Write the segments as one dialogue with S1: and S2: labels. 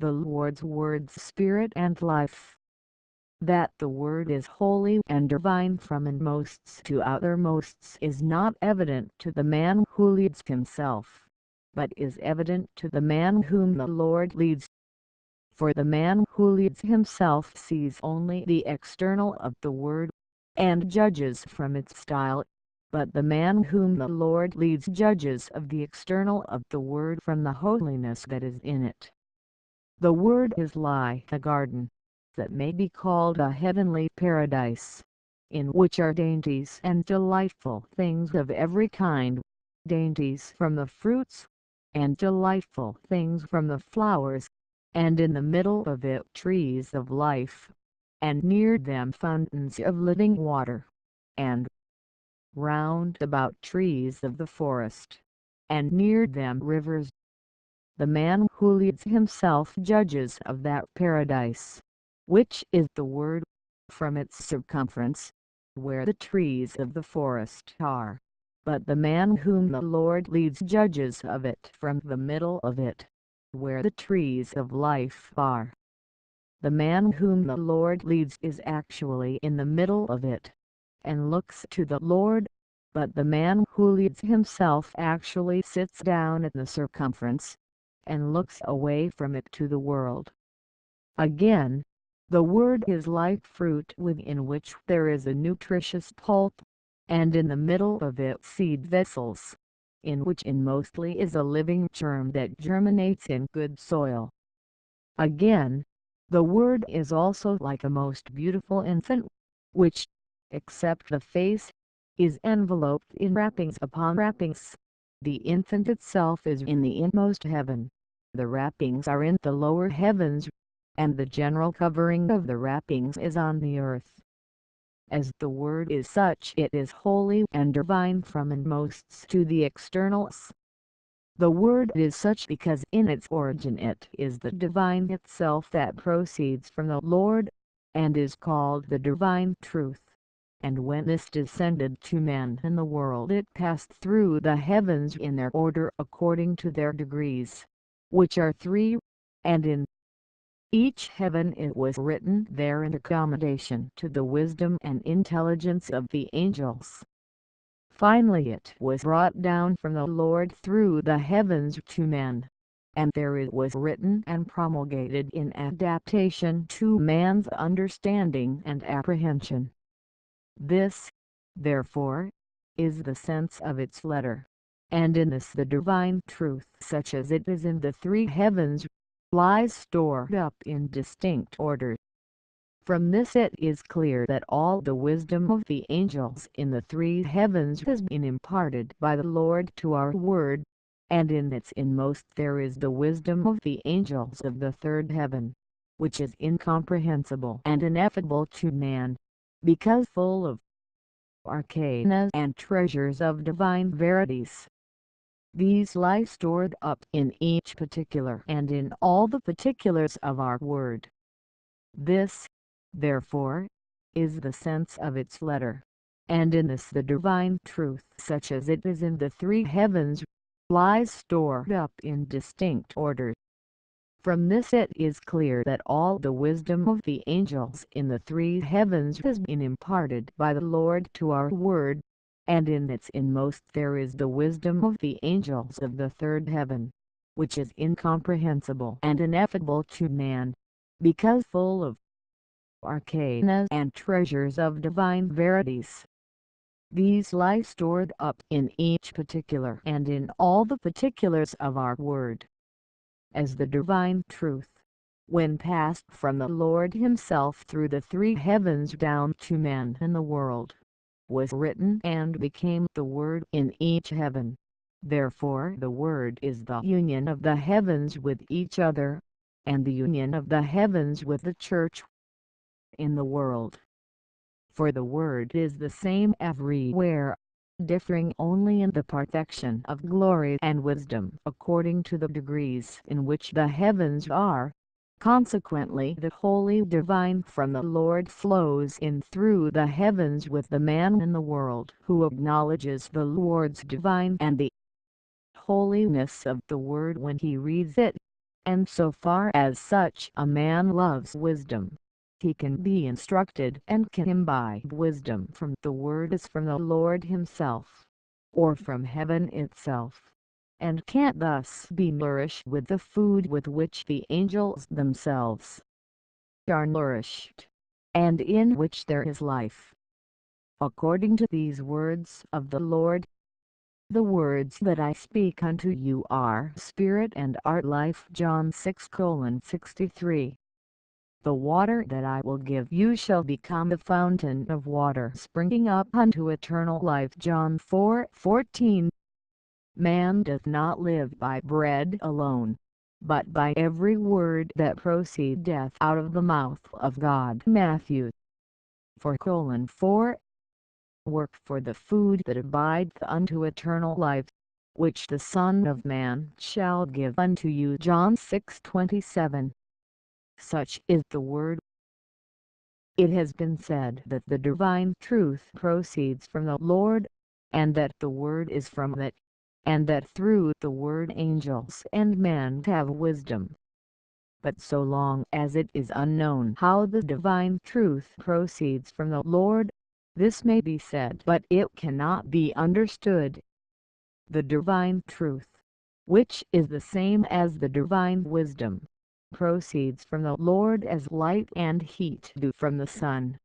S1: the Lord's word's spirit and life. That the word is holy and divine from inmosts to outermosts is not evident to the man who leads himself, but is evident to the man whom the Lord leads. For the man who leads himself sees only the external of the word, and judges from its style, but the man whom the Lord leads judges of the external of the word from the holiness that is in it. The word is like a garden, that may be called a heavenly paradise, in which are dainties and delightful things of every kind, dainties from the fruits, and delightful things from the flowers, and in the middle of it trees of life, and near them fountains of living water, and round about trees of the forest, and near them rivers. The man who leads himself judges of that paradise, which is the word, from its circumference, where the trees of the forest are, but the man whom the Lord leads judges of it from the middle of it, where the trees of life are. The man whom the Lord leads is actually in the middle of it, and looks to the Lord, but the man who leads himself actually sits down at the circumference, and looks away from it to the world. Again, the word is like fruit within which there is a nutritious pulp, and in the middle of it seed vessels, in which mostly is a living germ that germinates in good soil. Again, the word is also like a most beautiful infant, which, except the face, is enveloped in wrappings upon wrappings. The infant itself is in the inmost heaven, the wrappings are in the lower heavens, and the general covering of the wrappings is on the earth. As the word is such, it is holy and divine from inmosts to the externals. The word is such because in its origin it is the divine itself that proceeds from the Lord, and is called the divine truth. And when this descended to men in the world, it passed through the heavens in their order according to their degrees, which are three, and in each heaven it was written there in accommodation to the wisdom and intelligence of the angels. Finally it was brought down from the Lord through the heavens to men, and there it was written and promulgated in adaptation to man's understanding and apprehension. This, therefore, is the sense of its letter, and in this the divine truth such as it is in the three heavens, lies stored up in distinct order. From this it is clear that all the wisdom of the angels in the three heavens has been imparted by the Lord to our word, and in its inmost there is the wisdom of the angels of the third heaven, which is incomprehensible and ineffable to man, because full of arcana and treasures of divine verities. These lie stored up in each particular and in all the particulars of our word. This, therefore, is the sense of its letter, and in this the divine truth such as it is in the three heavens, lies stored up in distinct order. From this it is clear that all the wisdom of the angels in the three heavens has been imparted by the Lord to our word, and in its inmost there is the wisdom of the angels of the third heaven, which is incomprehensible and ineffable to man, because full of arcana and treasures of divine verities. These lie stored up in each particular and in all the particulars of our word. As the divine truth, when passed from the Lord himself through the three heavens down to men in the world, was written and became the word in each heaven. Therefore the word is the union of the heavens with each other, and the union of the heavens with the church in the world. For the word is the same everywhere, differing only in the perfection of glory and wisdom according to the degrees in which the heavens are. Consequently the holy divine from the Lord flows in through the heavens with the man in the world who acknowledges the Lord's divine and the holiness of the word when he reads it. And so far as such a man loves wisdom, he can be instructed and can imbibe wisdom from the word as from the Lord himself, or from heaven itself, and can thus be nourished with the food with which the angels themselves are nourished, and in which there is life. According to these words of the Lord, the words that I speak unto you are spirit and are life. John 6:63. The water that I will give you shall become a fountain of water springing up unto eternal life. John 4:14. Man doth not live by bread alone, but by every word that proceedeth out of the mouth of God. Matthew 4:4. Work for the food that abideth unto eternal life, which the Son of Man shall give unto you. John 6:27. Such is the word. It has been said that the divine truth proceeds from the Lord, and that the word is from that, and that through the word angels and men have wisdom. But so long as it is unknown how the divine truth proceeds from the Lord, this may be said, but it cannot be understood. The divine truth, which is the same as the divine wisdom, proceeds from the Lord as light and heat do from the sun.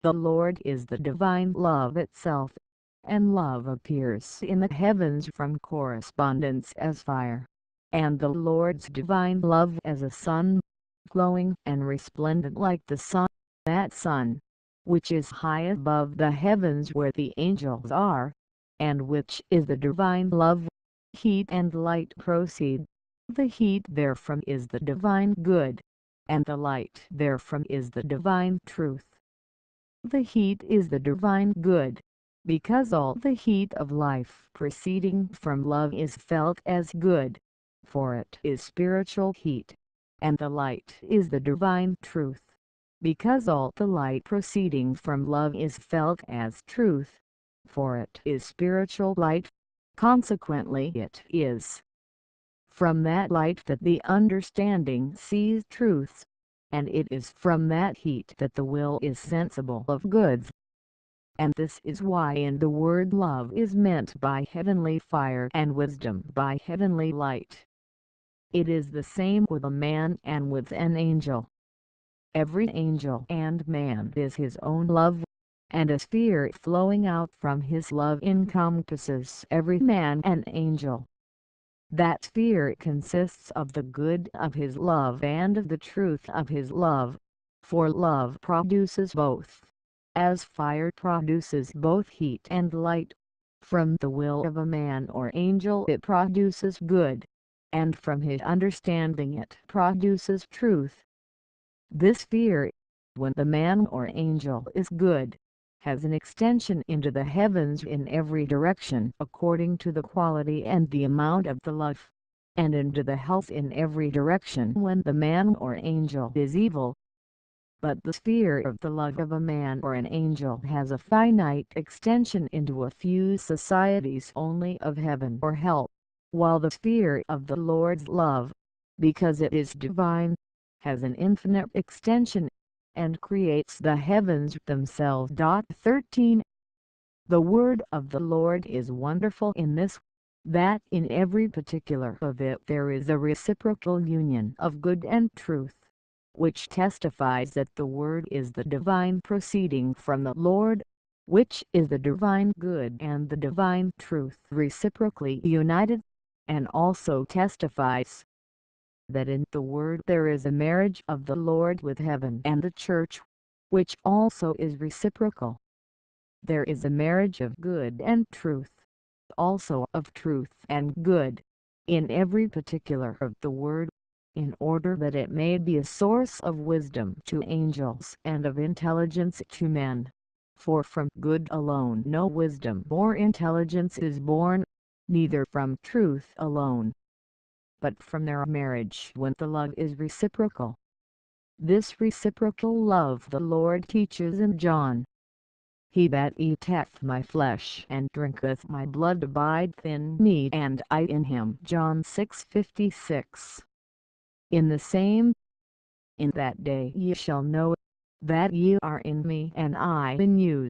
S1: The Lord is the divine love itself, and love appears in the heavens from correspondence as fire, and the Lord's divine love as a sun, glowing and resplendent like the sun, that sun, which is high above the heavens where the angels are, and which is the divine love. Heat and light proceed. The heat therefrom is the divine good, and the light therefrom is the divine truth. The heat is the divine good, because all the heat of life proceeding from love is felt as good, for it is spiritual heat, and the light is the divine truth, because all the light proceeding from love is felt as truth, for it is spiritual light. Consequently it is from that light that the understanding sees truths, and it is from that heat that the will is sensible of goods. And this is why in the word love is meant by heavenly fire and wisdom by heavenly light. It is the same with a man and with an angel. Every angel and man is his own love, and a sphere flowing out from his love encompasses every man and angel. That sphere consists of the good of his love and of the truth of his love, for love produces both. As fire produces both heat and light, from the will of a man or angel it produces good, and from his understanding it produces truth. This sphere, when the man or angel is good, has an extension into the heavens in every direction according to the quality and the amount of the love, and into the health in every direction when the man or angel is evil. But the sphere of the love of a man or an angel has a finite extension into a few societies only of heaven or hell, while the sphere of the Lord's love, because it is divine, has an infinite extension, and creates the heavens themselves. 13. The word of the Lord is wonderful in this, that in every particular of it there is a reciprocal union of good and truth, which testifies that the word is the divine proceeding from the Lord, which is the divine good and the divine truth reciprocally united, and also testifies that in the word there is a marriage of the Lord with heaven and the church, which also is reciprocal. There is a marriage of good and truth, also of truth and good, in every particular of the word, in order that it may be a source of wisdom to angels and of intelligence to men. For from good alone no wisdom or intelligence is born, neither from truth alone, but from their marriage when the love is reciprocal. This reciprocal love the Lord teaches in John. He that eateth my flesh and drinketh my blood abideth in me and I in him. John 6:56. in the same. In that day ye shall know that ye are in me and I in you.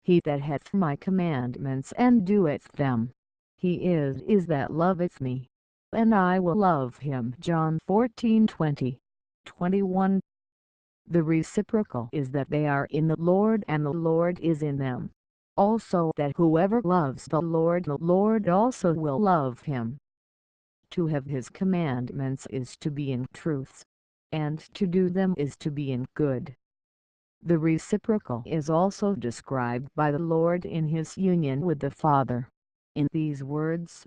S1: He that hath my commandments and doeth them, he is that loveth me, and I will love him. John 14:20, 21. The reciprocal is that they are in the Lord and the Lord is in them. Also that whoever loves the Lord also will love him. To have his commandments is to be in truth, and to do them is to be in good. The reciprocal is also described by the Lord in his union with the Father, in these words,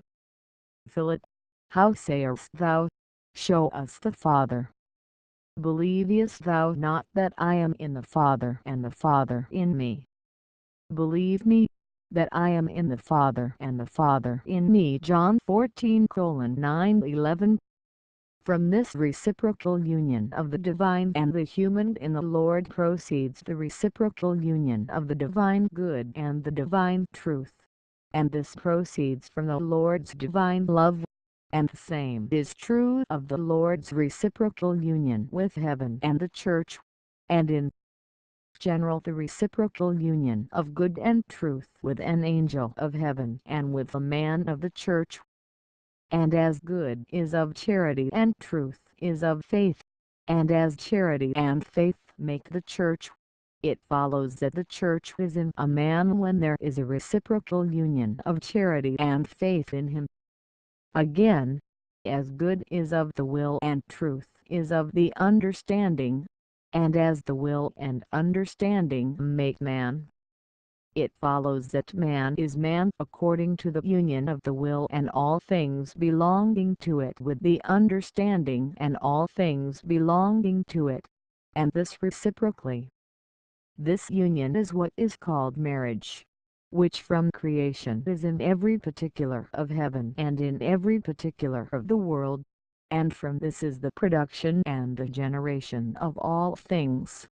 S1: Philip, how sayest thou, show us the Father? Believest thou not that I am in the Father and the Father in me? Believe me, that I am in the Father and the Father in me. John 14:9-11. From this reciprocal union of the divine and the human in the Lord proceeds the reciprocal union of the divine good and the divine truth, and this proceeds from the Lord's divine love, and the same is true of the Lord's reciprocal union with heaven and the church, and in general the reciprocal union of good and truth with an angel of heaven and with a man of the church. And as good is of charity and truth is of faith, and as charity and faith make the church, it follows that the church is in a man when there is a reciprocal union of charity and faith in him. Again, as good is of the will and truth is of the understanding, and as the will and understanding make man, it follows that man is man according to the union of the will and all things belonging to it with the understanding and all things belonging to it, and this reciprocally. This union is what is called marriage, which from creation is in every particular of heaven and in every particular of the world, and from this is the production and the generation of all things.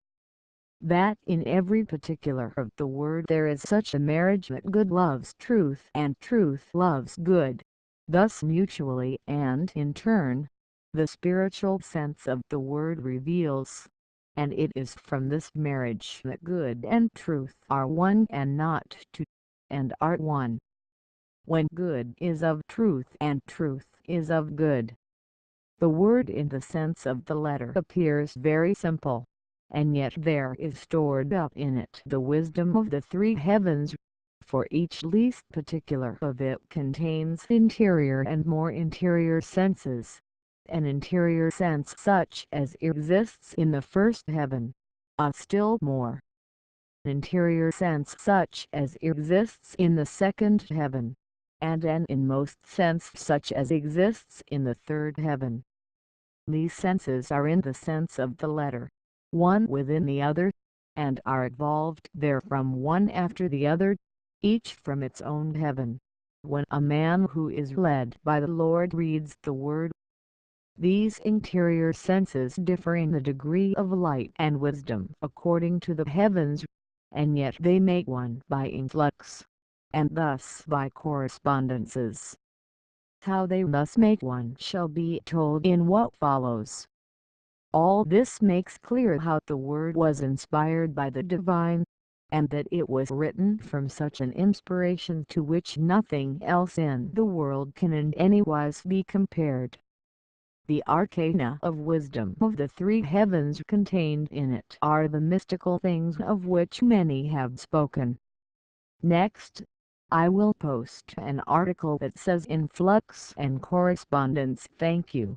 S1: That in every particular of the word there is such a marriage that good loves truth and truth loves good, thus mutually and in turn, the spiritual sense of the word reveals, and it is from this marriage that good and truth are one and not two, and are one. When good is of truth and truth is of good, the word in the sense of the letter appears very simple, and yet there is stored up in it the wisdom of the three heavens, for each least particular of it contains interior and more interior senses, an interior sense such as exists in the first heaven, a still more interior sense such as exists in the second heaven, and an inmost sense such as exists in the third heaven. These senses are in the sense of the letter, one within the other, and are evolved therefrom one after the other, each from its own heaven. When a man who is led by the Lord reads the word, these interior senses differ in the degree of light and wisdom according to the heavens, and yet they make one by influx, and thus by correspondences. How they thus make one shall be told in what follows. All this makes clear how the Word was inspired by the divine, and that it was written from such an inspiration to which nothing else in the world can in any wise be compared. The arcana of wisdom of the three heavens contained in it are the mystical things of which many have spoken. Next, I will post an article that says influx and correspondence. Thank you.